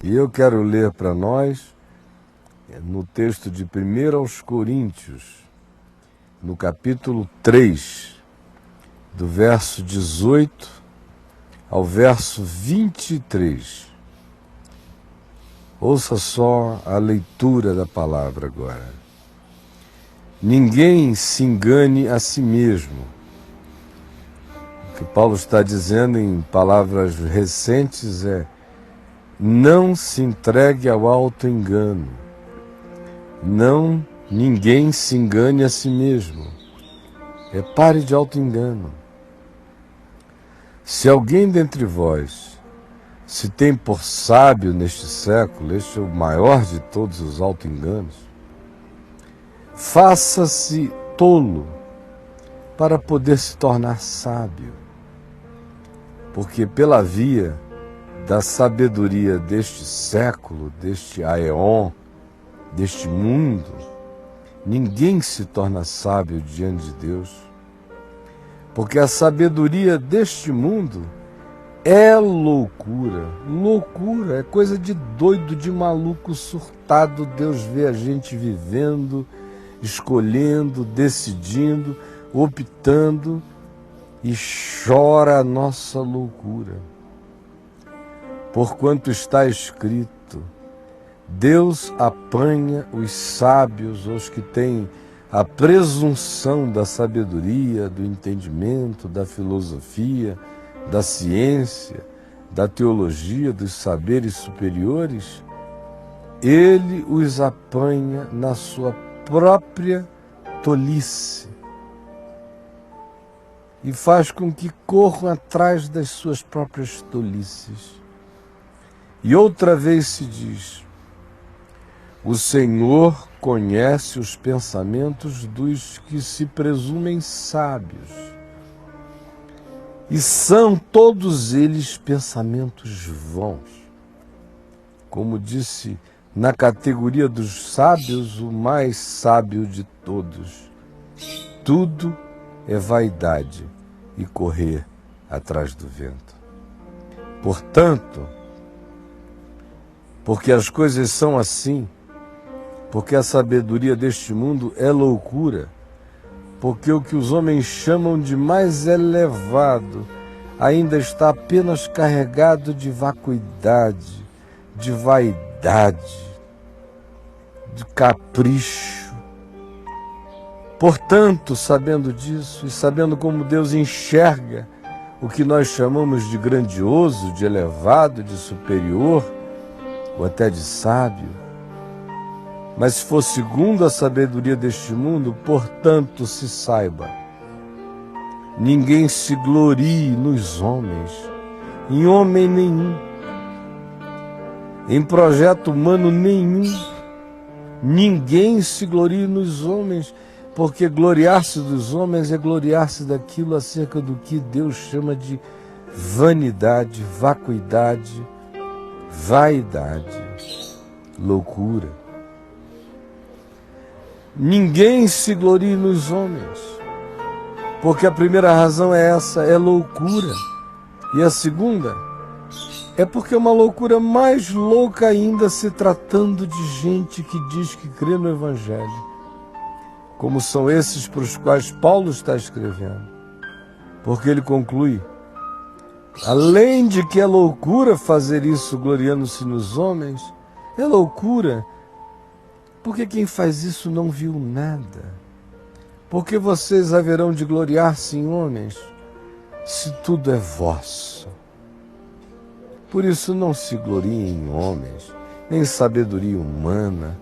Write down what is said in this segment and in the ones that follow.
E eu quero ler para nós, no texto de 1 aos Coríntios, no capítulo 3, do verso 18 ao verso 23. Ouça só a leitura da palavra agora. Ninguém se engane a si mesmo. O que Paulo está dizendo em palavras recentes é: não se entregue ao auto-engano. Ninguém se engane a si mesmo. Pare de auto-engano. Se alguém dentre vós se tem por sábio neste século, este é o maior de todos os auto-enganos, faça-se tolo para poder se tornar sábio. Porque pela via da sabedoria deste século, deste aeon, deste mundo, ninguém se torna sábio diante de Deus. Porque a sabedoria deste mundo é loucura. Loucura, é coisa de doido, de maluco surtado. Deus vê a gente vivendo, escolhendo, decidindo, optando, e chora a nossa loucura. Porquanto está escrito: Deus apanha os sábios, os que têm a presunção da sabedoria, do entendimento, da filosofia, da ciência, da teologia, dos saberes superiores. Ele os apanha na sua própria tolice e faz com que corram atrás das suas próprias tolices. E outra vez se diz: o Senhor conhece os pensamentos dos que se presumem sábios, e são todos eles pensamentos vãos. Como disse na categoria dos sábios, o mais sábio de todos: tudo é vaidade e correr atrás do vento. Portanto, porque as coisas são assim, porque a sabedoria deste mundo é loucura, porque o que os homens chamam de mais elevado ainda está apenas carregado de vacuidade, de vaidade, de capricho. Portanto, sabendo disso e sabendo como Deus enxerga o que nós chamamos de grandioso, de elevado, de superior, ou até de sábio, mas se for segundo a sabedoria deste mundo, portanto se saiba, ninguém se glorie nos homens, em homem nenhum, em projeto humano nenhum. Ninguém se glorie nos homens, porque gloriar-se dos homens é gloriar-se daquilo acerca do que Deus chama de vanidade, vacuidade, vaidade, loucura. Ninguém se glorie nos homens, porque a primeira razão é essa, é loucura. E a segunda é porque é uma loucura mais louca ainda, se tratando de gente que diz que crê no Evangelho, como são esses para os quais Paulo está escrevendo. Porque ele conclui: além de que é loucura fazer isso gloriando-se nos homens, é loucura porque quem faz isso não viu nada. Porque vocês haverão de gloriar-se em homens, se tudo é vosso. Por isso não se gloriem em homens, nem em sabedoria humana,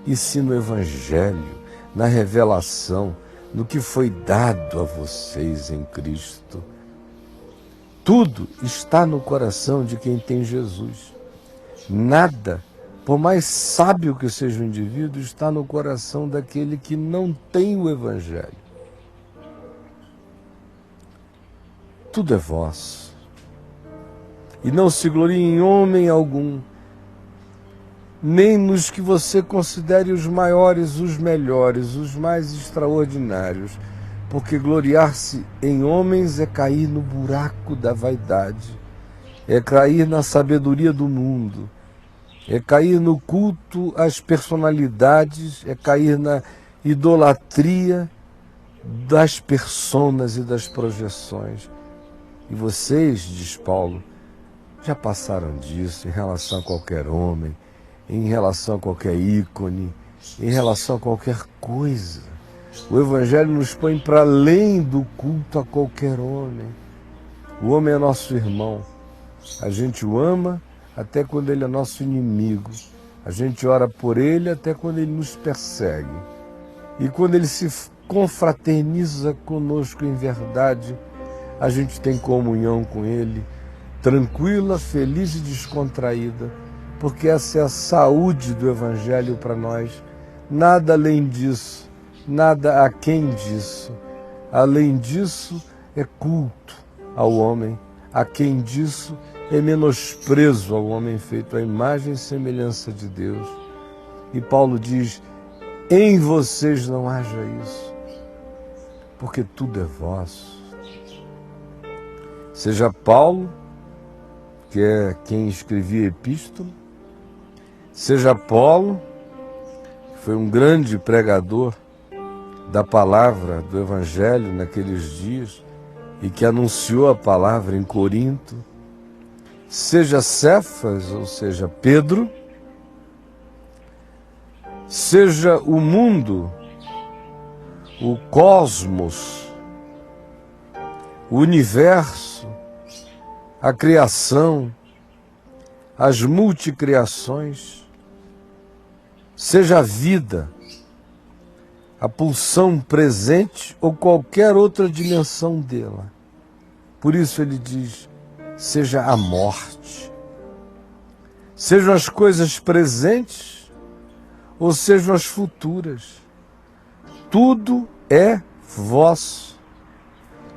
e sim no Evangelho, na revelação, no que foi dado a vocês em Cristo. Tudo está no coração de quem tem Jesus. Nada, por mais sábio que seja o indivíduo, está no coração daquele que não tem o Evangelho. Tudo é vosso. E não se glorie em homem algum, nem nos que você considere os maiores, os melhores, os mais extraordinários, porque gloriar-se em homens é cair no buraco da vaidade, é cair na sabedoria do mundo, é cair no culto às personalidades, é cair na idolatria das personas e das projeções. E vocês, diz Paulo, já passaram disso em relação a qualquer homem, em relação a qualquer ícone, em relação a qualquer coisa. O Evangelho nos põe para além do culto a qualquer homem. O homem é nosso irmão. A gente o ama até quando ele é nosso inimigo. A gente ora por ele até quando ele nos persegue. E quando ele se confraterniza conosco em verdade, a gente tem comunhão com ele, tranquila, feliz e descontraída, porque essa é a saúde do Evangelho para nós. Nada além disso, nada aquém disso. Além disso é culto ao homem, aquém disso é menosprezo ao homem feito à imagem e semelhança de Deus. E Paulo diz, em vocês não haja isso, porque tudo é vosso. Seja Paulo, que é quem escrevia a epístola, seja Apolo, que foi um grande pregador da palavra, do Evangelho naqueles dias, e que anunciou a palavra em Corinto, seja Cefas, ou seja, Pedro, seja o mundo, o cosmos, o universo, a criação, as multicriações, seja a vida, a pulsão presente ou qualquer outra dimensão dela. Por isso ele diz, seja a morte, sejam as coisas presentes ou sejam as futuras, tudo é vosso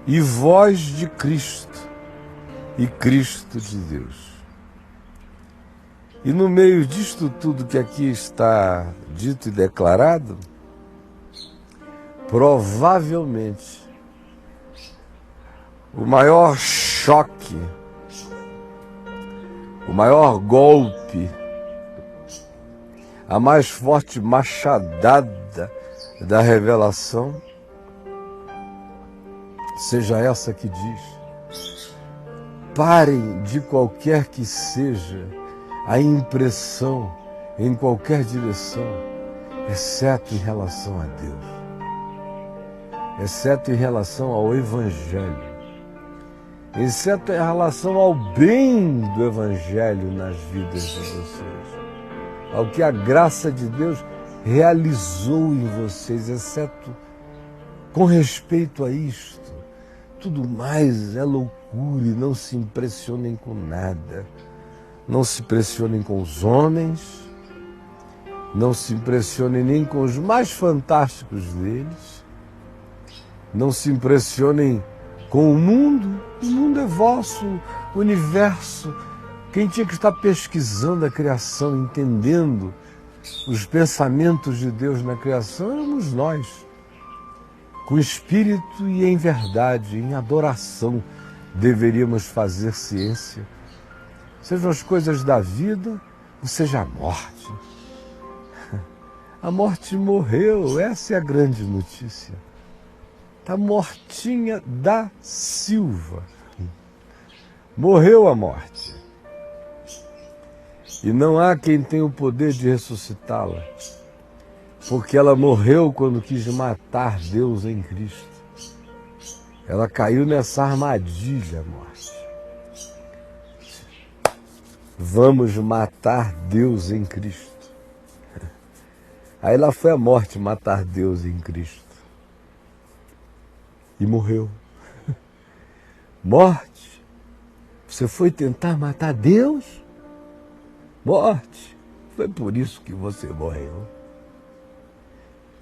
e vós de Cristo e Cristo de Deus. E no meio disto tudo que aqui está dito e declarado, provavelmente o maior choque, o maior golpe, a mais forte machadada da revelação seja essa que diz: parem de qualquer que seja a impressão em qualquer direção, exceto em relação a Deus, exceto em relação ao Evangelho, exceto em relação ao bem do Evangelho nas vidas de vocês, ao que a graça de Deus realizou em vocês, exceto com respeito a isto. Tudo mais é loucura e não se impressionem com nada. Não se impressionem com os homens, não se impressionem nem com os mais fantásticos deles, não se impressionem com o mundo é vosso, o universo. Quem tinha que estar pesquisando a criação, entendendo os pensamentos de Deus na criação, éramos nós, com espírito e em verdade, em adoração, deveríamos fazer ciência. Sejam as coisas da vida, ou seja a morte. A morte morreu, essa é a grande notícia. Está mortinha da Silva. Morreu a morte. E não há quem tenha o poder de ressuscitá-la, porque ela morreu quando quis matar Deus em Cristo. Ela caiu nessa armadilha, a morte. Vamos matar Deus em Cristo. Aí lá foi a morte matar Deus em Cristo. E morreu. Morte, você foi tentar matar Deus? Morte, foi por isso que você morreu.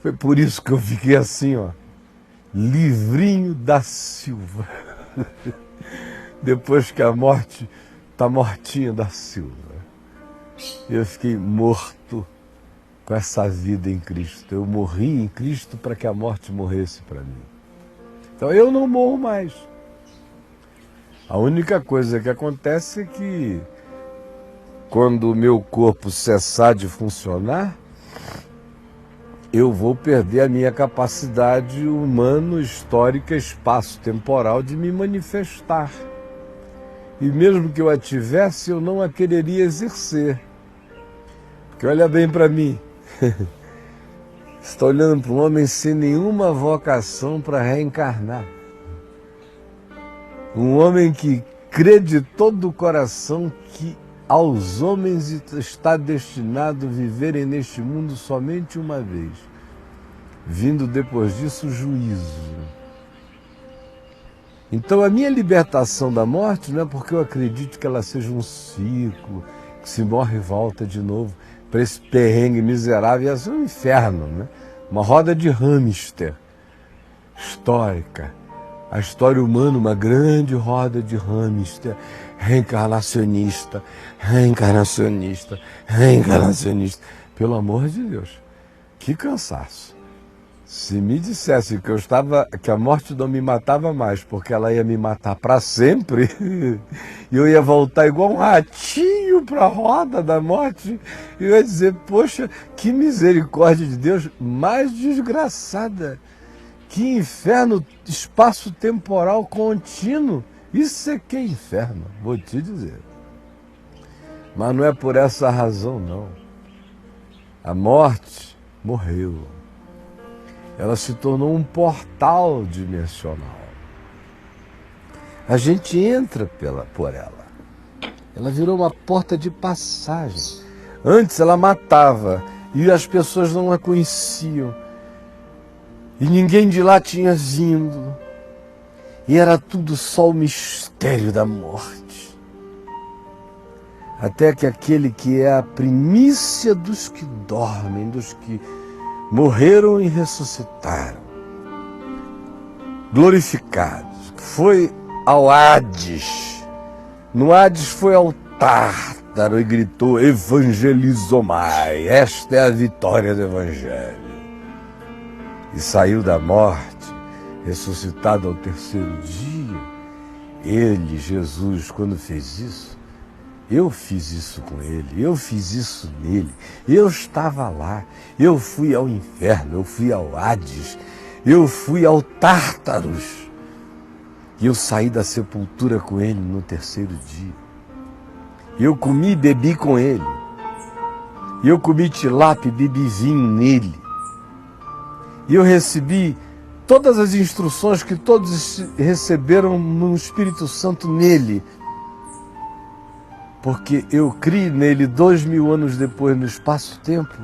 Foi por isso que eu fiquei assim, ó, livrinho da Silva. Depois que a morte está mortinha da Silva. Eu fiquei morto com essa vida em Cristo. Eu morri em Cristo para que a morte morresse para mim. Então eu não morro mais. A única coisa que acontece é que quando o meu corpo cessar de funcionar, eu vou perder a minha capacidade humano, histórica, espaço-temporal de me manifestar. E mesmo que eu a tivesse, eu não a quereria exercer. Porque olha bem para mim, você está olhando para um homem sem nenhuma vocação para reencarnar. Um homem que crê de todo o coração que aos homens está destinado a viverem neste mundo somente uma vez, vindo depois disso o juízo. Então a minha libertação da morte não é porque eu acredito que ela seja um ciclo, que se morre e volta de novo para esse perrengue miserável, ia ser um inferno, né? Uma roda de hamster histórica. A história humana, uma grande roda de hamster, reencarnacionista, reencarnacionista, reencarnacionista. Pelo amor de Deus, que cansaço. Se me dissesse que a morte não me matava mais, porque ela ia me matar para sempre, e eu ia voltar igual um ratinho para a roda da morte, eu ia dizer, poxa, que misericórdia de Deus, mais desgraçada. Que inferno espaço-temporal contínuo. Isso é que é inferno, vou te dizer. Mas não é por essa razão, não. A morte morreu. Ela se tornou um portal dimensional. A gente entra por ela. Ela virou uma porta de passagem. Antes ela matava e as pessoas não a conheciam. E ninguém de lá tinha vindo. E era tudo só o mistério da morte. Até que aquele que é a primícia dos que dormem, dos que morreram e ressuscitaram, glorificados, foi ao Hades. No Hades foi ao Tártaro e gritou, evangelizomai, esta é a vitória do Evangelho. E saiu da morte, ressuscitado ao terceiro dia. Ele, Jesus, quando fez isso, eu fiz isso com ele, eu fiz isso nele, eu estava lá, eu fui ao inferno, eu fui ao Hades, eu fui ao Tártaros, e eu saí da sepultura com ele no terceiro dia. Eu comi e bebi com ele, eu comi tilápia e bebi vinho nele. E eu recebi todas as instruções que todos receberam no Espírito Santo nele. Porque eu criei nele 2000 anos depois, no espaço-tempo,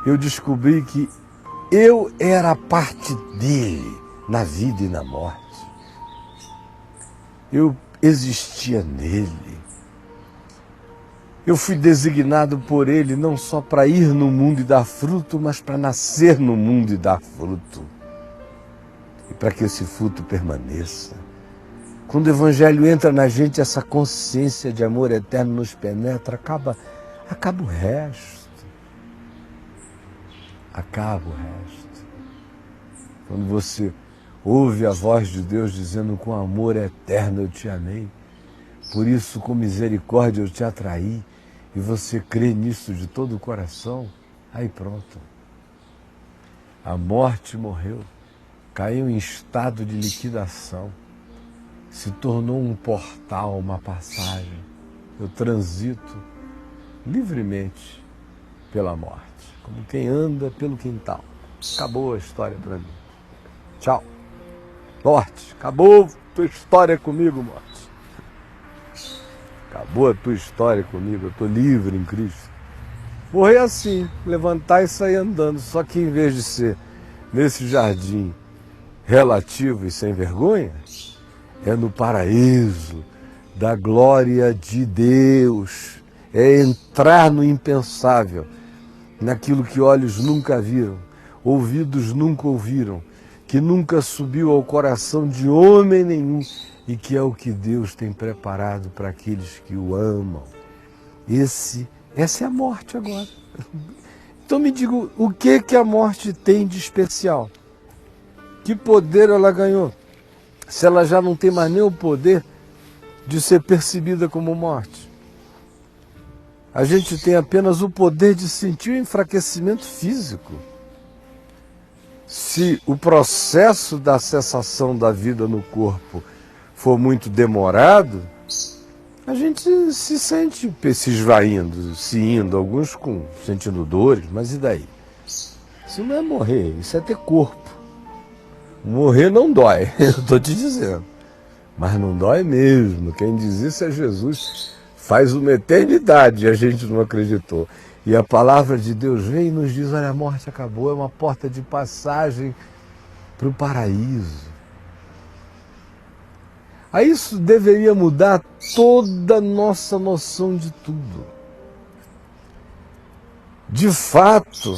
eu descobri que eu era parte dele na vida e na morte. Eu existia nele. Eu fui designado por ele não só para ir no mundo e dar fruto, mas para nascer no mundo e dar fruto. E para que esse fruto permaneça. Quando o Evangelho entra na gente, essa consciência de amor eterno nos penetra, acaba o resto. Acaba o resto. Quando você ouve a voz de Deus dizendo, com amor eterno eu te amei, por isso com misericórdia eu te atraí, e você crê nisso de todo o coração, aí pronto. A morte morreu, caiu em estado de liquidação, se tornou um portal, uma passagem. Eu transito livremente pela morte, como quem anda pelo quintal. Acabou a história para mim. Tchau. Morte, acabou tua história comigo, morte. Acabou a tua história comigo, eu estou livre em Cristo. Morrer assim, levantar e sair andando, só que em vez de ser nesse jardim relativo e sem vergonha, é no paraíso da glória de Deus, é entrar no impensável, naquilo que olhos nunca viram, ouvidos nunca ouviram, que nunca subiu ao coração de homem nenhum, e que é o que Deus tem preparado para aqueles que o amam. Essa é a morte agora. Então me diga, o que a morte tem de especial? Que poder ela ganhou? Se ela já não tem mais nem o poder de ser percebida como morte. a gente tem apenas o poder de sentir o enfraquecimento físico. Se o processo da cessação da vida no corpo for muito demorado, a gente se sente se esvaindo, se indo, alguns sentindo dores, mas e daí? Isso não é morrer, isso é ter corpo. Morrer não dói, eu estou te dizendo. Mas não dói mesmo. Quem diz isso é Jesus. Faz uma eternidade e a gente não acreditou. E a palavra de Deus vem e nos diz, olha, a morte acabou, é uma porta de passagem para o paraíso. Aí isso deveria mudar toda a nossa noção de tudo. De fato,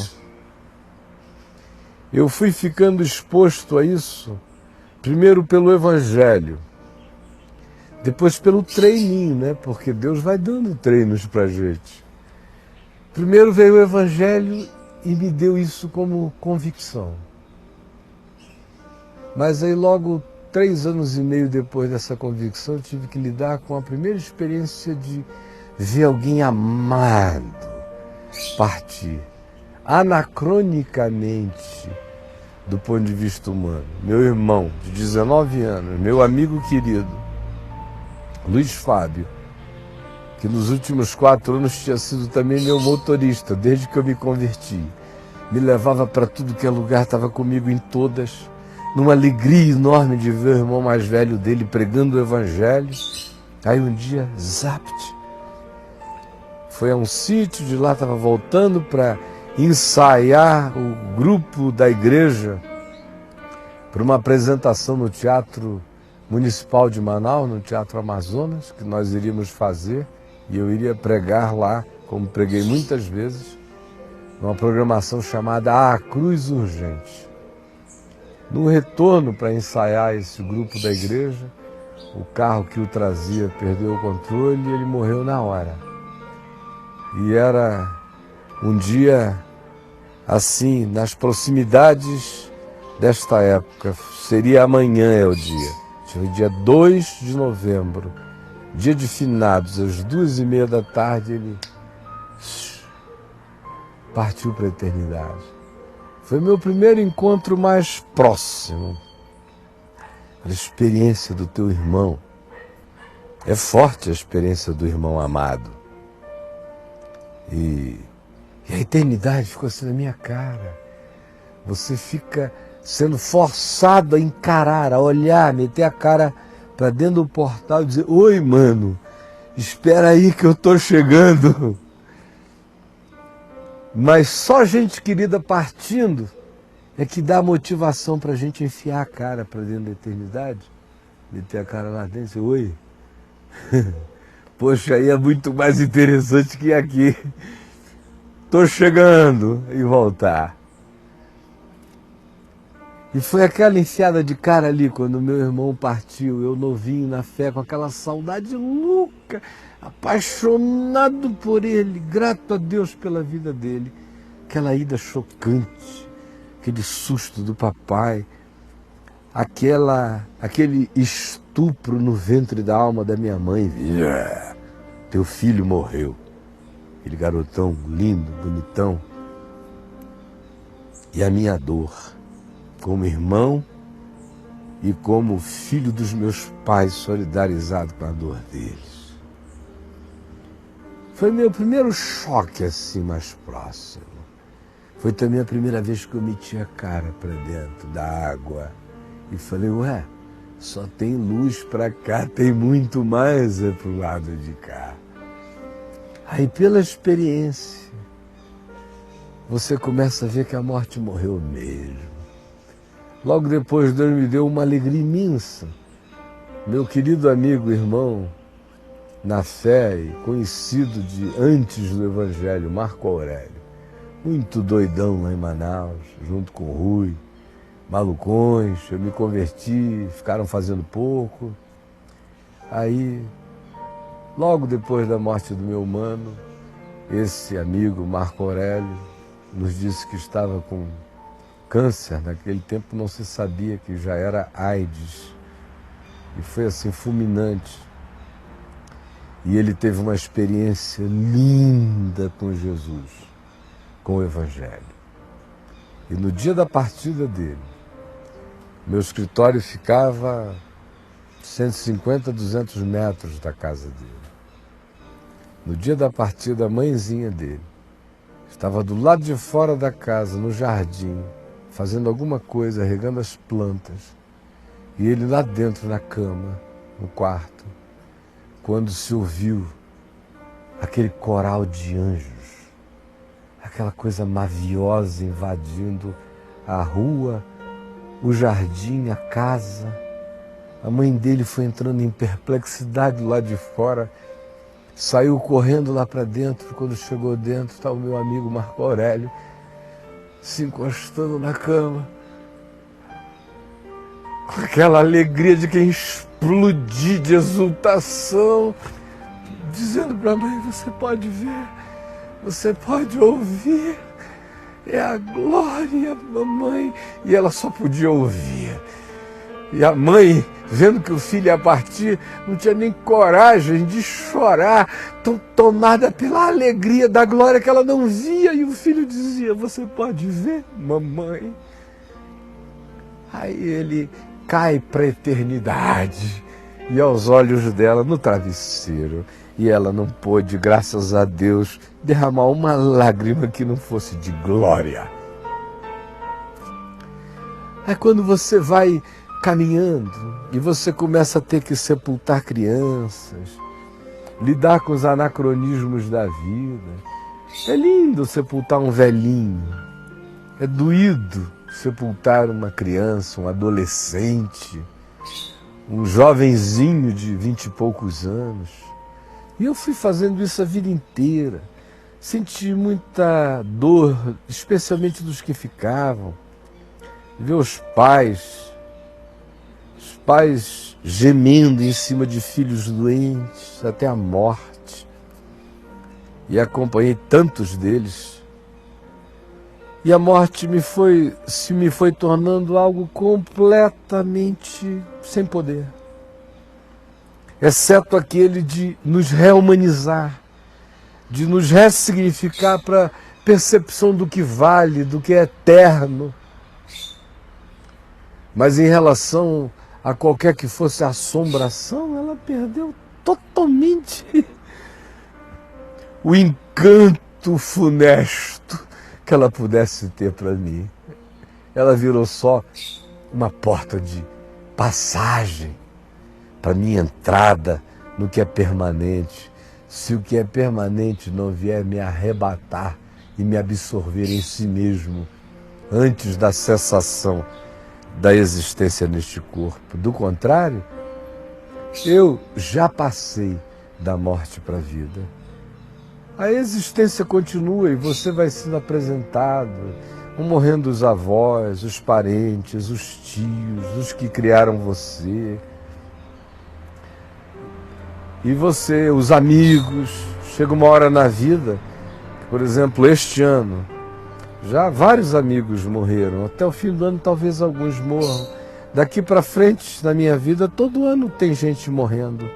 eu fui ficando exposto a isso, primeiro pelo Evangelho, depois pelo treininho, né? Porque Deus vai dando treinos para a gente. Primeiro veio o Evangelho e me deu isso como convicção. Mas aí logo 3 anos e meio depois dessa convicção, eu tive que lidar com a primeira experiência de ver alguém amado partir, anacronicamente, do ponto de vista humano. Meu irmão de 19 anos, meu amigo querido, Luiz Fábio, que nos últimos 4 anos tinha sido também meu motorista, desde que eu me converti. Me levava para tudo que é lugar, estava comigo em todas, numa alegria enorme de ver o irmão mais velho dele pregando o Evangelho. Aí um dia, zapt, foi a um sítio, de lá estava voltando para ensaiar o grupo da igreja para uma apresentação no Teatro Municipal de Manaus, no Teatro Amazonas, que nós iríamos fazer, e eu iria pregar lá, como preguei muitas vezes, numa programação chamada A Cruz Urgente. No retorno para ensaiar esse grupo da igreja, o carro que o trazia perdeu o controle e ele morreu na hora. E era um dia assim, nas proximidades desta época, seria amanhã é o dia. Foi dia 2 de novembro, dia de finados, às 2h30 da tarde, ele partiu para a eternidade. Foi meu primeiro encontro mais próximo. A experiência do teu irmão. É forte a experiência do irmão amado. E a eternidade ficou assim na minha cara. Você fica sendo forçado a encarar, a olhar, meter a cara para dentro do portal e dizer, oi, mano, espera aí que eu tô chegando. Mas só gente querida partindo é que dá motivação para a gente enfiar a cara para dentro da eternidade, meter a cara lá dentro e dizer, oi. Poxa, aí é muito mais interessante que aqui. Tô chegando e voltar. E foi aquela enfiada de cara ali, quando meu irmão partiu, eu novinho na fé, com aquela saudade louca, apaixonado por ele, grato a Deus pela vida dele. Aquela ida chocante, aquele susto do papai, aquele estupro no ventre da alma da minha mãe. Teu filho morreu. Aquele garotão lindo, bonitão. E a minha dor, como irmão e como filho dos meus pais, solidarizado com a dor deles. Foi meu primeiro choque assim mais próximo. Foi também a primeira vez que eu meti a cara para dentro da água e falei, ué, só tem luz para cá, tem muito mais pro lado de cá. Aí pela experiência, você começa a ver que a morte morreu mesmo. Logo depois Deus me deu uma alegria imensa. Meu querido amigo, irmão, na fé e conhecido de antes do Evangelho, Marco Aurélio, muito doidão lá em Manaus, junto com o Rui, malucões, eu me converti, ficaram fazendo pouco. Aí, logo depois da morte do meu mano, esse amigo, Marco Aurélio, nos disse que estava com câncer. Naquele tempo não se sabia que já era AIDS. E foi assim, fulminante. E ele teve uma experiência linda com Jesus, com o Evangelho. E no dia da partida dele, meu escritório ficava 150, 200 metros da casa dele. No dia da partida, a mãezinha dele estava do lado de fora da casa, no jardim, fazendo alguma coisa, regando as plantas. E ele lá dentro, na cama, no quarto, quando se ouviu aquele coral de anjos, aquela coisa maviosa invadindo a rua, o jardim, a casa. A mãe dele foi entrando em perplexidade lá de fora, saiu correndo lá para dentro. Quando chegou dentro, está o meu amigo Marco Aurélio se encostando na cama, com aquela alegria de quem explodir de exultação, dizendo para a mãe: você pode ver, você pode ouvir, é a glória, mamãe. E ela só podia ouvir. E a mãe, vendo que o filho ia partir, não tinha nem coragem de chorar, tão tomada pela alegria da glória que ela não via. E o filho dizia: você pode ver, mamãe? Aí ele cai para a eternidade e aos olhos dela no travesseiro. E ela não pôde, graças a Deus, derramar uma lágrima que não fosse de glória. Aí quando você vai caminhando e você começa a ter que sepultar crianças, lidar com os anacronismos da vida, é lindo sepultar um velhinho, é doído sepultar uma criança, um adolescente, um jovenzinho de 20 e poucos anos. E eu fui fazendo isso a vida inteira. Senti muita dor, especialmente dos que ficavam. Ver os pais gemendo em cima de filhos doentes até a morte. E acompanhei tantos deles. E a morte se me foi tornando algo completamente sem poder. Exceto aquele de nos rehumanizar, de nos ressignificar para a percepção do que vale, do que é eterno. Mas em relação a qualquer que fosse a assombração, ela perdeu totalmente o encanto funesto que ela pudesse ter para mim. Ela virou só uma porta de passagem para minha entrada no que é permanente. Se o que é permanente não vier me arrebatar e me absorver em si mesmo antes da cessação da existência neste corpo. Do contrário, eu já passei da morte para a vida. A existência continua e você vai sendo apresentado, vão morrendo os avós, os parentes, os tios, os que criaram você. E você, os amigos, chega uma hora na vida, por exemplo, este ano, já vários amigos morreram, até o fim do ano talvez alguns morram. Daqui para frente, na minha vida, todo ano tem gente morrendo.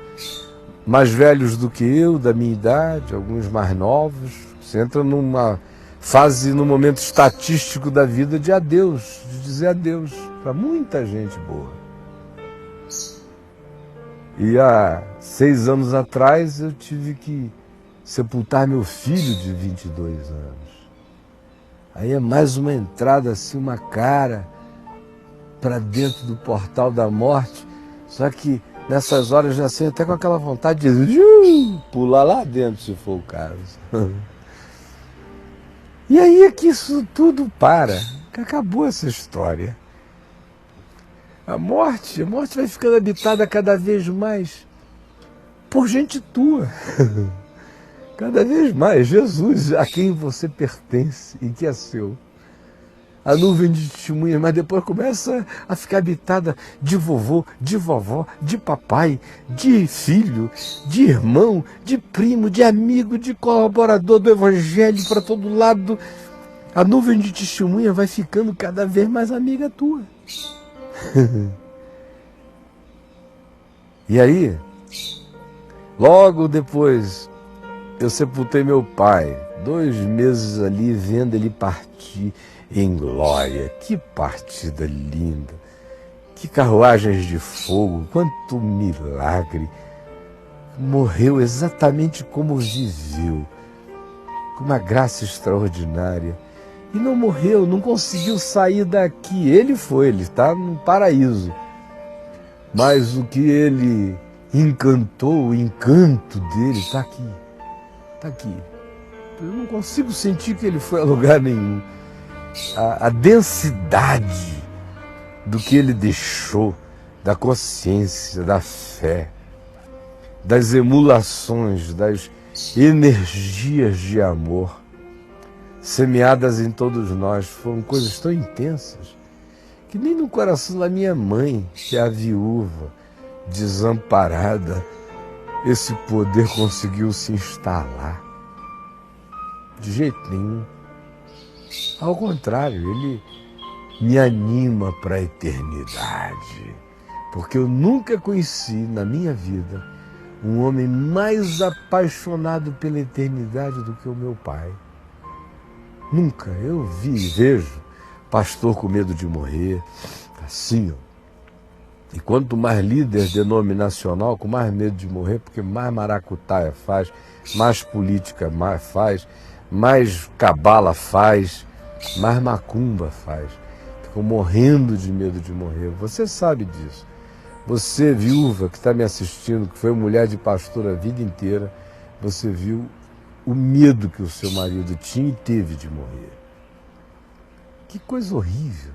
Mais velhos do que eu, da minha idade, alguns mais novos. Você entra numa fase, num momento estatístico da vida de adeus, de dizer adeus para muita gente boa. E há 6 anos atrás eu tive que sepultar meu filho de 22 anos. Aí é mais uma entrada, assim, uma cara para dentro do portal da morte. Só que nessas horas já sei até com aquela vontade de pular lá dentro, se for o caso. E aí é que isso tudo para, que acabou essa história. A morte vai ficando habitada cada vez mais por gente tua. Cada vez mais, Jesus, a quem você pertence e que é seu. A nuvem de testemunhas, mas depois começa a ficar habitada de vovô, de vovó, de papai, de filho, de irmão, de primo, de amigo, de colaborador do Evangelho para todo lado. A nuvem de testemunha vai ficando cada vez mais amiga tua. E aí, Logo depois, eu sepultei meu pai, 2 meses ali vendo ele partir em glória. Que partida linda, que carruagens de fogo, quanto milagre. Morreu exatamente como viveu, com uma graça extraordinária. E não morreu, não conseguiu sair daqui. Ele está no paraíso. Mas o que ele encantou, o encanto dele está aqui. Está aqui. Eu não consigo sentir que ele foi a lugar nenhum. A densidade do que ele deixou, da consciência, da fé, das emulações, das energias de amor semeadas em todos nós, foram coisas tão intensas que nem no coração da minha mãe, que é a viúva, desamparada, esse poder conseguiu se instalar. De jeito nenhum. Ao contrário, ele me anima para a eternidade, porque eu nunca conheci na minha vida um homem mais apaixonado pela eternidade do que o meu pai. Nunca. Eu vejo pastor com medo de morrer, assim, ó. E quanto mais líder denominacional, com mais medo de morrer, porque mais maracutaia faz, mais política faz, mais cabala faz, mais macumba faz. Ficam morrendo de medo de morrer. Você sabe disso. Você, viúva, que está me assistindo, que foi mulher de pastor a vida inteira, você viu o medo que o seu marido tinha e teve de morrer. Que coisa horrível.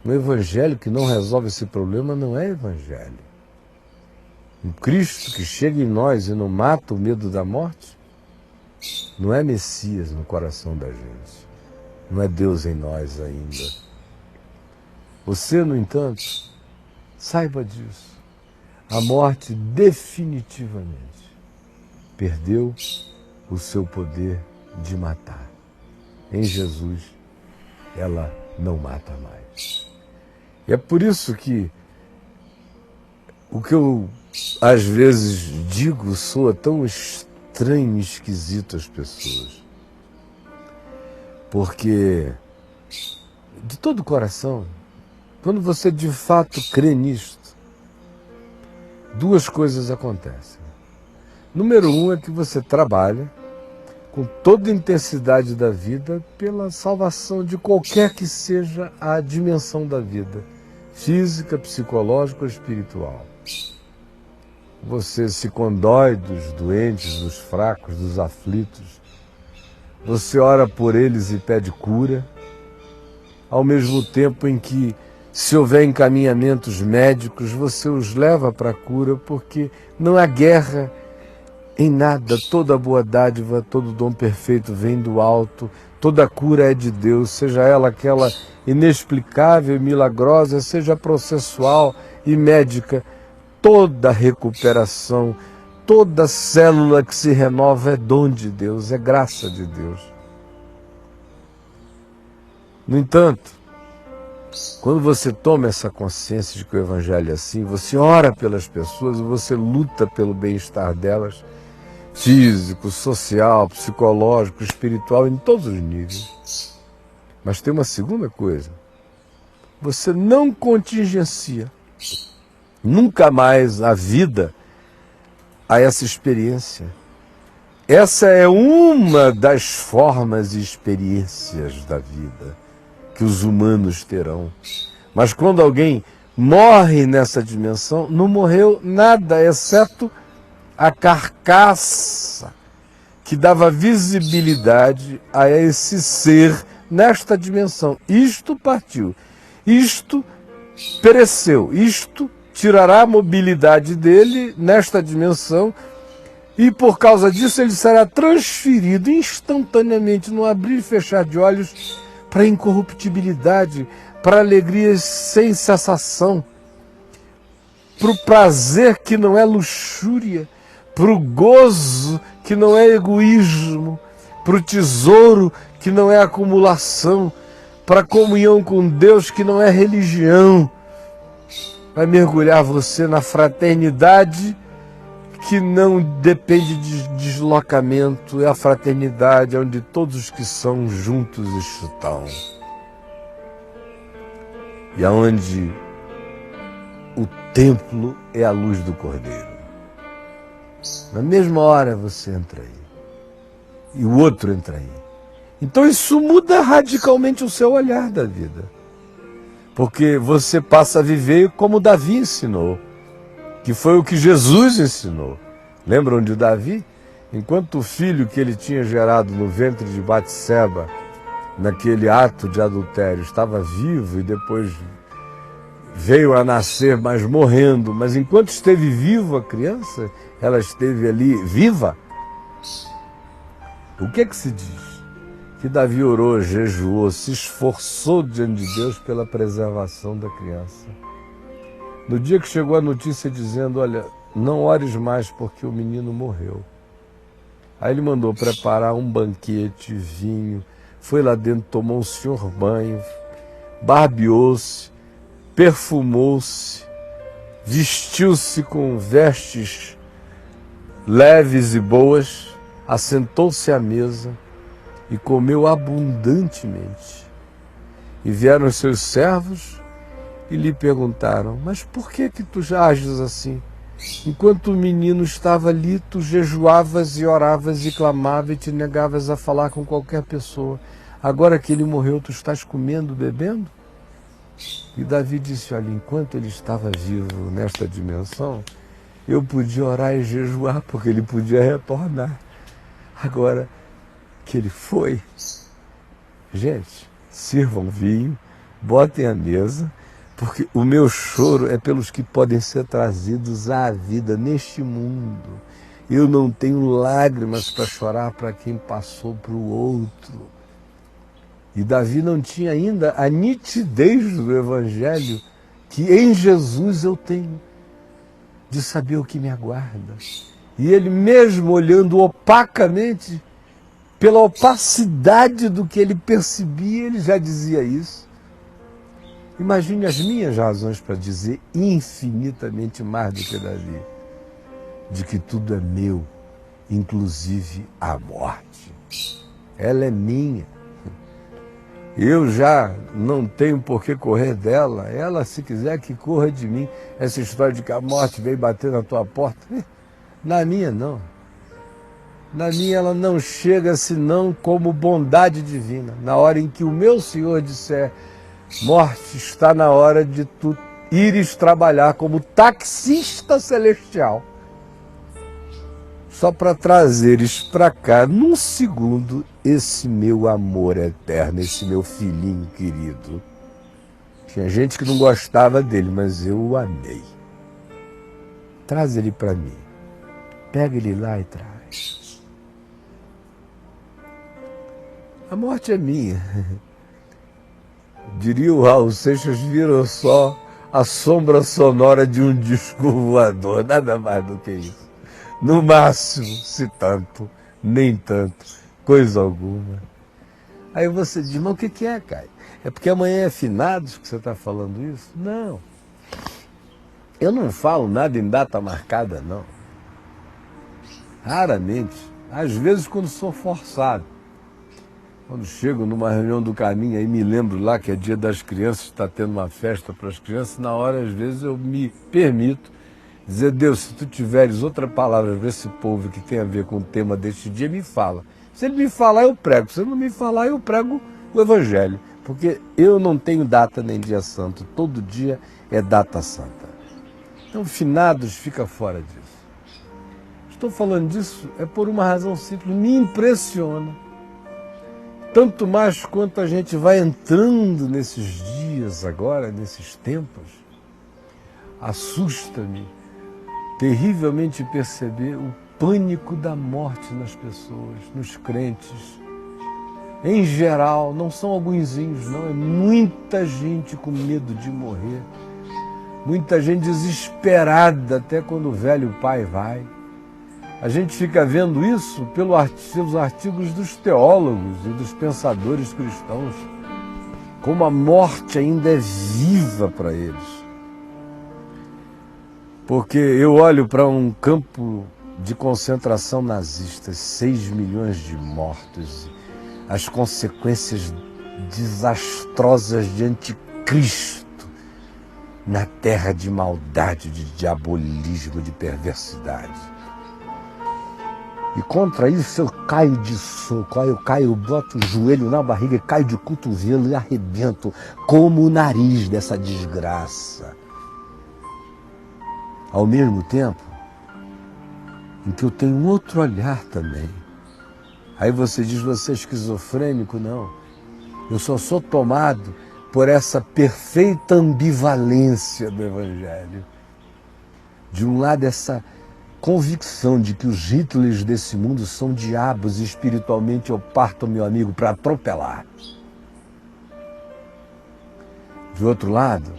Um evangelho que não resolve esse problema não é evangelho. Um Cristo que chega em nós e não mata o medo da morte não é Messias no coração da gente. Não é Deus em nós ainda. Você, no entanto, saiba disso. A morte definitivamente perdeu o seu poder de matar. Em Jesus, ela não mata mais. E é por isso que o que eu às vezes digo soa tão estranho e esquisito às pessoas. Porque, de todo o coração, quando você de fato crê nisto, 2 coisas acontecem. Número 1 é que você trabalha com toda a intensidade da vida pela salvação de qualquer que seja a dimensão da vida, física, psicológica ou espiritual. Você se condói dos doentes, dos fracos, dos aflitos. Você ora por eles e pede cura, ao mesmo tempo em que, se houver encaminhamentos médicos, você os leva para a cura, porque não há guerra em nada. Toda boa dádiva, todo dom perfeito vem do alto, toda cura é de Deus, seja ela aquela inexplicável e milagrosa, seja processual e médica. Toda recuperação, toda célula que se renova é dom de Deus, é graça de Deus. No entanto, quando você toma essa consciência de que o Evangelho é assim, você ora pelas pessoas, você luta pelo bem-estar delas, físico, social, psicológico, espiritual, em todos os níveis. Mas tem uma segunda coisa. Você não contingencia nunca mais a vida a essa experiência. Essa é uma das formas e experiências da vida que os humanos terão. Mas quando alguém morre nessa dimensão, não morreu nada, exceto a carcaça que dava visibilidade a esse ser nesta dimensão. Isto partiu, isto pereceu, isto tirará a mobilidade dele nesta dimensão e por causa disso ele será transferido instantaneamente, no abrir e fechar de olhos, para a incorruptibilidade, para alegrias sem cessação, para o prazer que não é luxúria, para o gozo que não é egoísmo, para o tesouro que não é acumulação, para a comunhão com Deus que não é religião. Vai mergulhar você na fraternidade que não depende de deslocamento, é a fraternidade, onde todos os que são juntos estão. E aonde o templo é a luz do Cordeiro. Na mesma hora você entra aí. E o outro entra aí. Então isso muda radicalmente o seu olhar da vida. Porque você passa a viver como Davi ensinou, que foi o que Jesus ensinou. Lembram de Davi? Enquanto o filho que ele tinha gerado no ventre de Batseba, naquele ato de adultério, estava vivo e depois veio a nascer, mas morrendo. Mas enquanto esteve viva a criança, ela esteve ali viva. O que é que se diz? Que Davi orou, jejuou, se esforçou diante de Deus pela preservação da criança. No dia que chegou a notícia dizendo, olha, não ores mais porque o menino morreu. Aí ele mandou preparar um banquete, vinho, foi lá dentro, tomou um senhor banho, barbeou-se, perfumou-se, vestiu-se com vestes leves e boas, assentou-se à mesa e comeu abundantemente. E vieram os seus servos e lhe perguntaram, mas por que tu já ages assim? Enquanto o menino estava ali, tu jejuavas e oravas e clamavas e te negavas a falar com qualquer pessoa. Agora que ele morreu, tu estás comendo, bebendo? E Davi disse, olha, enquanto ele estava vivo nesta dimensão, eu podia orar e jejuar, porque ele podia retornar. Agora que ele foi, gente, sirvam vinho, botem a mesa, porque o meu choro é pelos que podem ser trazidos à vida neste mundo. Eu não tenho lágrimas para chorar para quem passou para o outro. E Davi não tinha ainda a nitidez do Evangelho que em Jesus eu tenho, de saber o que me aguarda. E ele mesmo olhando opacamente, pela opacidade do que ele percebia, ele já dizia isso. Imagine as minhas razões para dizer infinitamente mais do que Davi, de que tudo é meu, inclusive a morte. Ela é minha. Eu já não tenho por que correr dela. Ela, se quiser, que corra de mim. Essa história de que a morte veio bater na tua porta, na minha não. Na minha ela não chega senão como bondade divina. Na hora em que o meu Senhor disser, morte, está na hora de tu ires trabalhar como taxista celestial. Só para trazeres para cá, num segundo, esse meu amor eterno, esse meu filhinho querido. Tinha gente que não gostava dele, mas eu o amei. Traz ele para mim. Pega ele lá e traz. A morte é minha. Diria o Raul Seixas, viram só a sombra sonora de um disco voador, nada mais do que isso. No máximo, se tanto, nem tanto, coisa alguma. Aí você diz, mas o que é, Caio? É porque amanhã é finados que você está falando isso? Não. Eu não falo nada em data marcada, não. Raramente. Às vezes quando sou forçado. Quando chego numa reunião do caminho, aí me lembro lá que é dia das crianças, está tendo uma festa para as crianças, na hora, às vezes, eu me permito dizer, Deus, se tu tiveres outra palavra para esse povo que tem a ver com o tema deste dia, me fala. Se ele me falar, eu prego. Se ele não me falar, eu prego o Evangelho. Porque eu não tenho data nem dia santo. Todo dia é data santa. Então, finados fica fora disso. Estou falando disso é por uma razão simples. Me impressiona. Tanto mais quanto a gente vai entrando nesses dias agora, nesses tempos, assusta-me terrivelmente perceber o pânico da morte nas pessoas, nos crentes. Em geral, não são alguinzinhos, não, é muita gente com medo de morrer, muita gente desesperada até quando o velho pai vai. A gente fica vendo isso pelos artigos dos teólogos e dos pensadores cristãos, como a morte ainda é viva para eles. Porque eu olho para um campo de concentração nazistas, 6 milhões de mortos, as consequências desastrosas de anticristo na terra de maldade, de diabolismo, de perversidade. E contra isso eu caio de soco, eu boto o joelho na barriga, caio de cotovelo e arrebento como o nariz dessa desgraça. Ao mesmo tempo em que eu tenho um outro olhar também. Aí você diz, você é esquizofrênico? Não. Eu só sou tomado por essa perfeita ambivalência do Evangelho. De um lado, essa convicção de que os Hitlers desse mundo são diabos e espiritualmente eu parto, meu amigo, para atropelar. De outro lado,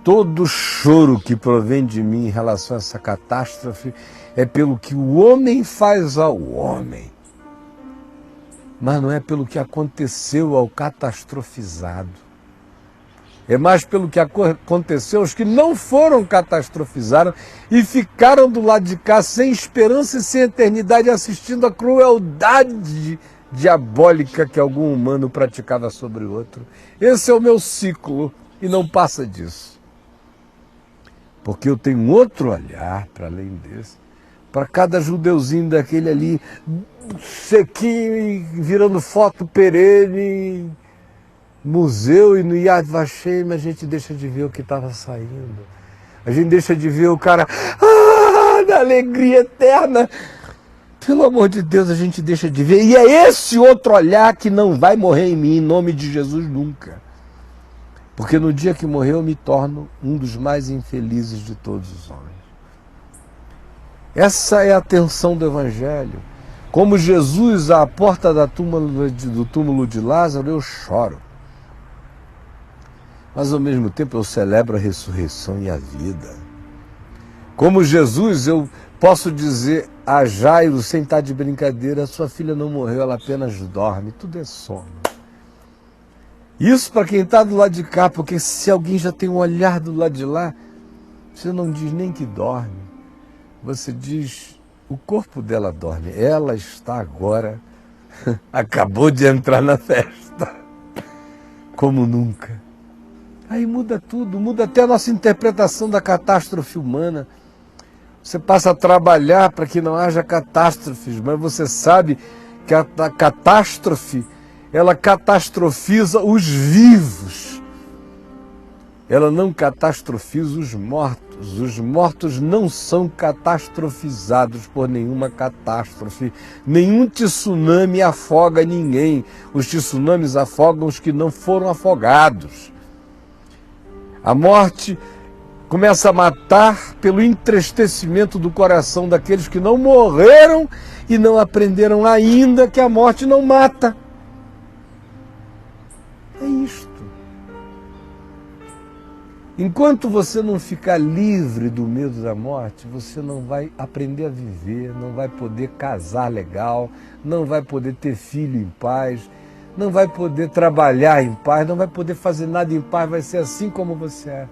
todo choro que provém de mim em relação a essa catástrofe é pelo que o homem faz ao homem, mas não é pelo que aconteceu ao catastrofizado. É mais pelo que aconteceu aos que não foram catastrofizados e ficaram do lado de cá sem esperança e sem eternidade, assistindo a crueldade diabólica que algum humano praticava sobre o outro. Esse é o meu ciclo e não passa disso. Porque eu tenho um outro olhar para além desse, para cada judeuzinho daquele ali, sequinho, virando foto perene, museu e no Yad Vashem, a gente deixa de ver o que estava saindo. A gente deixa de ver o cara, da alegria eterna. Pelo amor de Deus, a gente deixa de ver. E é esse outro olhar que não vai morrer em mim, em nome de Jesus, nunca. Porque no dia que morrer eu me torno um dos mais infelizes de todos os homens. Essa é a tensão do Evangelho. Como Jesus à porta do túmulo de Lázaro, eu choro. Mas ao mesmo tempo eu celebro a ressurreição e a vida. Como Jesus, eu posso dizer a Jairo, sem estar de brincadeira, sua filha não morreu, ela apenas dorme, tudo é sono. Isso para quem está do lado de cá, porque se alguém já tem um olhar do lado de lá, você não diz nem que dorme, você diz, o corpo dela dorme, ela está agora, acabou de entrar na festa, como nunca. Aí muda tudo, muda até a nossa interpretação da catástrofe humana. Você passa a trabalhar para que não haja catástrofes, mas você sabe que a catástrofe, ela catastrofiza os vivos. Ela não catastrofiza os mortos. Os mortos não são catastrofizados por nenhuma catástrofe. Nenhum tsunami afoga ninguém. Os tsunamis afogam os que não foram afogados. A morte começa a matar pelo entristecimento do coração daqueles que não morreram e não aprenderam ainda que a morte não mata. É isto. Enquanto você não ficar livre do medo da morte, você não vai aprender a viver, não vai poder casar legal, não vai poder ter filho em paz, não vai poder trabalhar em paz, não vai poder fazer nada em paz, vai ser assim como você é.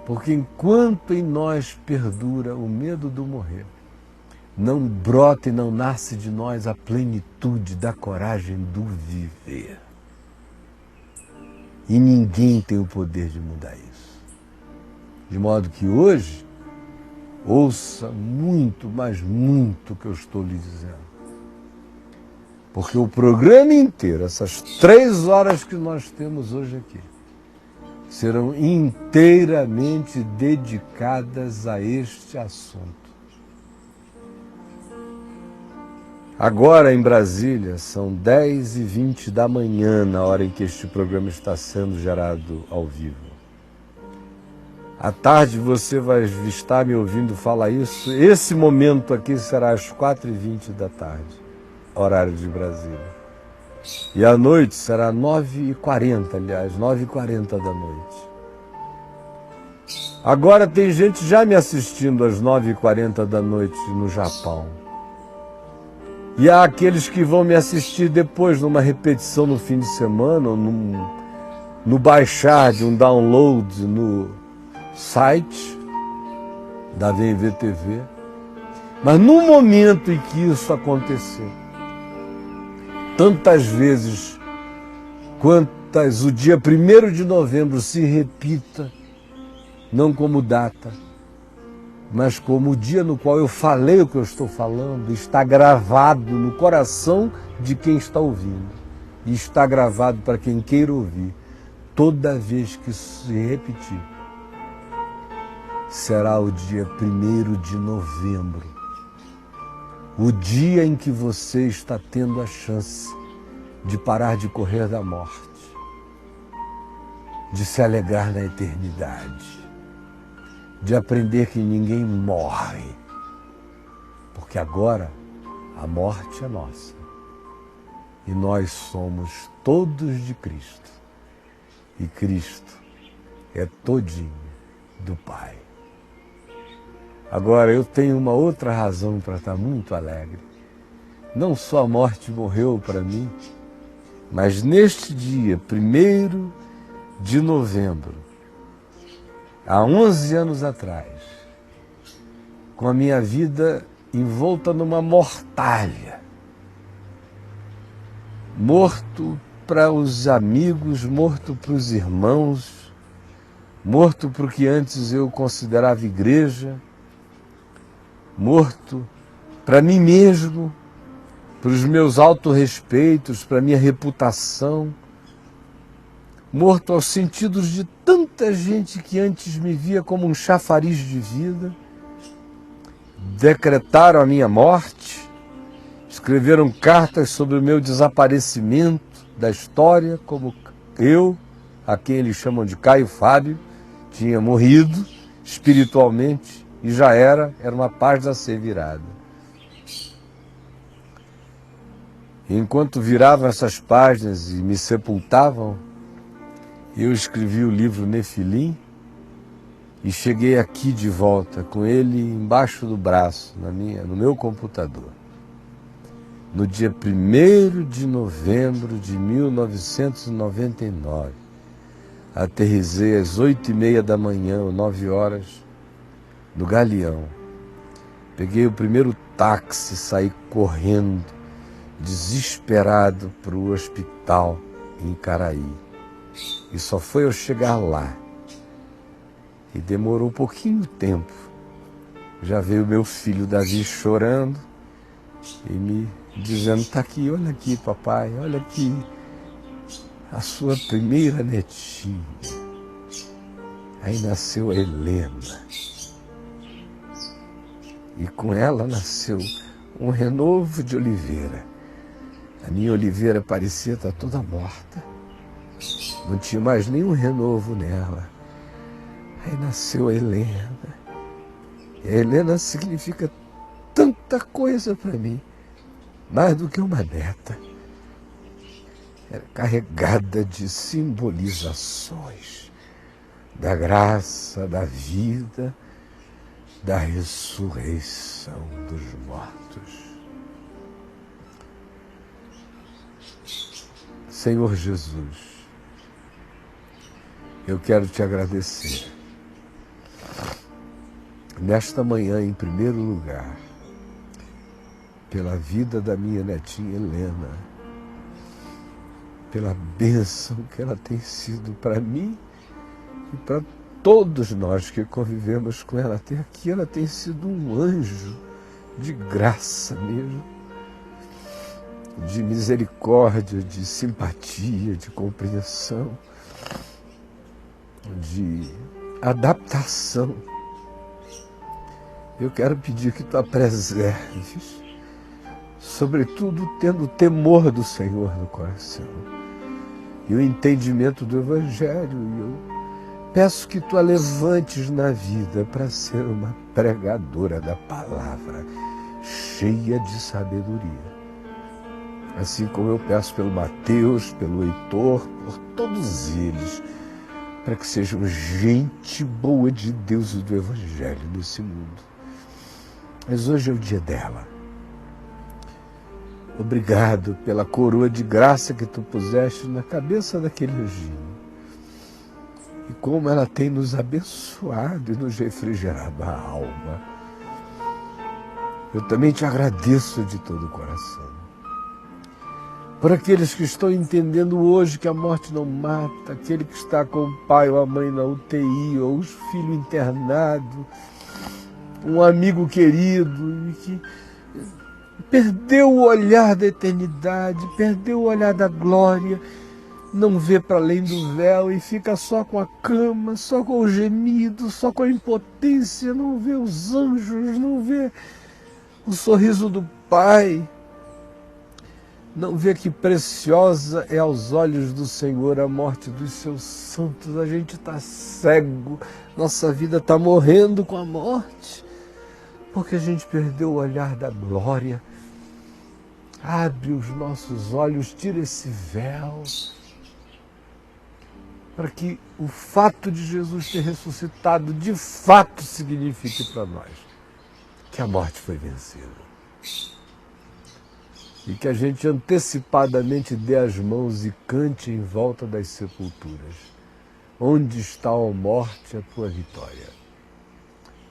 Porque enquanto em nós perdura o medo do morrer, não brota e não nasce de nós a plenitude da coragem do viver. E ninguém tem o poder de mudar isso. De modo que hoje, ouça muito, mas muito o que eu estou lhe dizendo. Porque o programa inteiro, essas 3 horas que nós temos hoje aqui, serão inteiramente dedicadas a este assunto. Agora em Brasília são 10h20 da manhã, na hora em que este programa está sendo gerado ao vivo. À tarde você vai estar me ouvindo falar isso. Esse momento aqui será às 4h20 da tarde, horário de Brasília. E à noite será 9h40, aliás, 9h40 da noite. Agora tem gente já me assistindo às 9h40 da noite no Japão. E há aqueles que vão me assistir depois numa repetição no fim de semana, ou no baixar de um download no site da VMV-TV. Mas no momento em que isso aconteceu, tantas vezes quantas o dia 1º de novembro se repita, não como data, mas como o dia no qual eu falei o que eu estou falando, está gravado no coração de quem está ouvindo. E está gravado para quem queira ouvir. Toda vez que isso se repetir, será o dia 1º de novembro. O dia em que você está tendo a chance de parar de correr da morte, de se alegrar na eternidade, de aprender que ninguém morre, porque agora a morte é nossa e nós somos todos de Cristo e Cristo é todinho do Pai. Agora eu tenho uma outra razão para estar muito alegre. Não só a morte morreu para mim, mas neste dia, 1º de novembro, há 11 anos atrás, com a minha vida envolta numa mortalha, morto para os amigos, morto para os irmãos, morto para o que antes eu considerava igreja, morto para mim mesmo, para os meus autorrespeitos, para a minha reputação, morto aos sentidos de tanta gente que antes me via como um chafariz de vida, decretaram a minha morte, escreveram cartas sobre o meu desaparecimento da história, como eu, a quem eles chamam de Caio Fábio, tinha morrido espiritualmente e já era uma página a ser virada. Enquanto viravam essas páginas e me sepultavam, eu escrevi o livro Nefilim e cheguei aqui de volta com ele embaixo do braço, no meu computador. No dia 1º de novembro de 1999, aterrissei às 8h30 da manhã, ou 9 horas, no Galeão. Peguei o primeiro táxi, saí correndo, desesperado para o hospital em Caraí. E só foi eu chegar lá. E demorou um pouquinho de tempo. Já veio meu filho Davi chorando e me dizendo, está aqui, olha aqui papai, olha aqui a sua primeira netinha. Aí nasceu a Helena. E com ela nasceu um renovo de oliveira. A minha oliveira parecia estar toda morta. Não tinha mais nenhum renovo nela. Aí nasceu a Helena. E a Helena significa tanta coisa para mim, mais do que uma neta. Era carregada de simbolizações da graça, da vida, da ressurreição dos mortos. Senhor Jesus, eu quero te agradecer nesta manhã, em primeiro lugar, pela vida da minha netinha Helena, pela bênção que ela tem sido para mim e para todos nós que convivemos com ela até aqui. Ela tem sido um anjo de graça mesmo, de misericórdia, de simpatia, de compreensão, de adaptação. Eu quero pedir que tu a preserves, sobretudo tendo o temor do Senhor no coração e o entendimento do Evangelho. E eu peço que tu a levantes na vida para ser uma pregadora da palavra, cheia de sabedoria. Assim como eu peço pelo Mateus, pelo Heitor, por todos eles, para que sejam gente boa de Deus e do Evangelho nesse mundo. Mas hoje é o dia dela. Obrigado pela coroa de graça que tu puseste na cabeça daquele anjinho. e como ela tem nos abençoado e nos refrigerado a alma. Eu também te agradeço de todo o coração. Por aqueles que estão entendendo hoje que a morte não mata, aquele que está com o pai ou a mãe na UTI, ou os filhos internados, um amigo querido, e que perdeu o olhar da eternidade, perdeu o olhar da glória, não vê para além do véu e fica só com a cama, só com o gemido, só com a impotência, não vê os anjos, não vê o sorriso do Pai, não vê que preciosa é aos olhos do Senhor a morte dos seus santos. A gente está cego, nossa vida está morrendo com a morte, porque a gente perdeu o olhar da glória. Abre os nossos olhos, tira esse véu, para que o fato de Jesus ter ressuscitado de fato signifique para nós que a morte foi vencida. E que a gente antecipadamente dê as mãos e cante em volta das sepulturas. Onde está, ó morte, a tua vitória?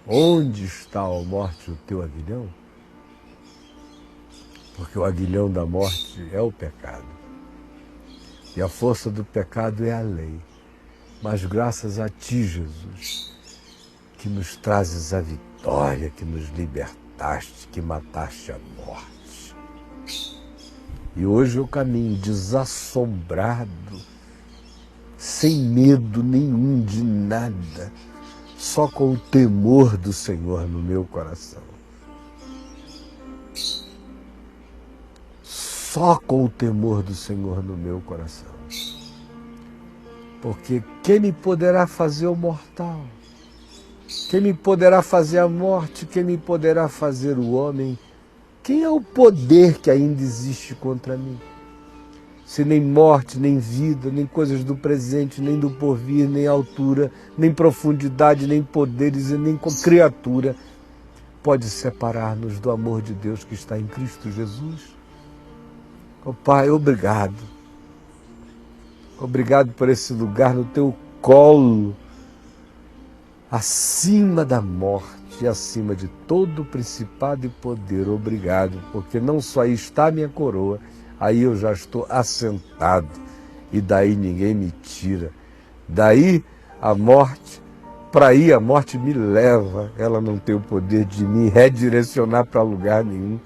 Onde está, ó morte, o teu aguilhão? Porque o aguilhão da morte é o pecado. E a força do pecado é a lei. Mas graças a ti, Jesus, que nos trazes a vitória, que nos libertaste, que mataste a morte. E hoje eu caminho desassombrado, sem medo nenhum de nada, só com o temor do Senhor no meu coração. Só com o temor do Senhor no meu coração. Porque quem me poderá fazer o mortal? Quem me poderá fazer a morte? Quem me poderá fazer o homem? Quem é o poder que ainda existe contra mim? Se nem morte, nem vida, nem coisas do presente, nem do porvir, nem altura, nem profundidade, nem poderes e nem criatura pode separar-nos do amor de Deus que está em Cristo Jesus. Oh Pai, obrigado. Obrigado por esse lugar no teu colo, acima da morte, acima de todo principado e poder. Obrigado, porque não só aí está a minha coroa, aí eu já estou assentado e daí ninguém me tira. Daí a morte, para aí a morte me leva, ela não tem o poder de me redirecionar para lugar nenhum.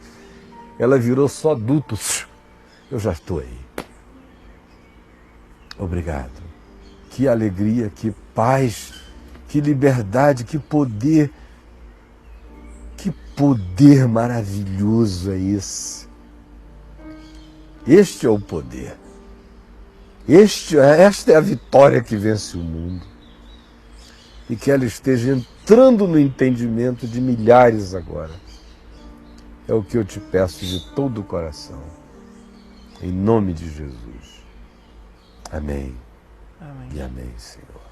Ela virou só dutos, eu já estou aí. Obrigado. Que alegria, que paz, que liberdade, que poder maravilhoso é esse. Este é o poder. Esta é a vitória que vence o mundo. E que ela esteja entrando no entendimento de milhares agora. É o que eu te peço de todo o coração. Em nome de Jesus. Amém. Amém. E amém, Senhor.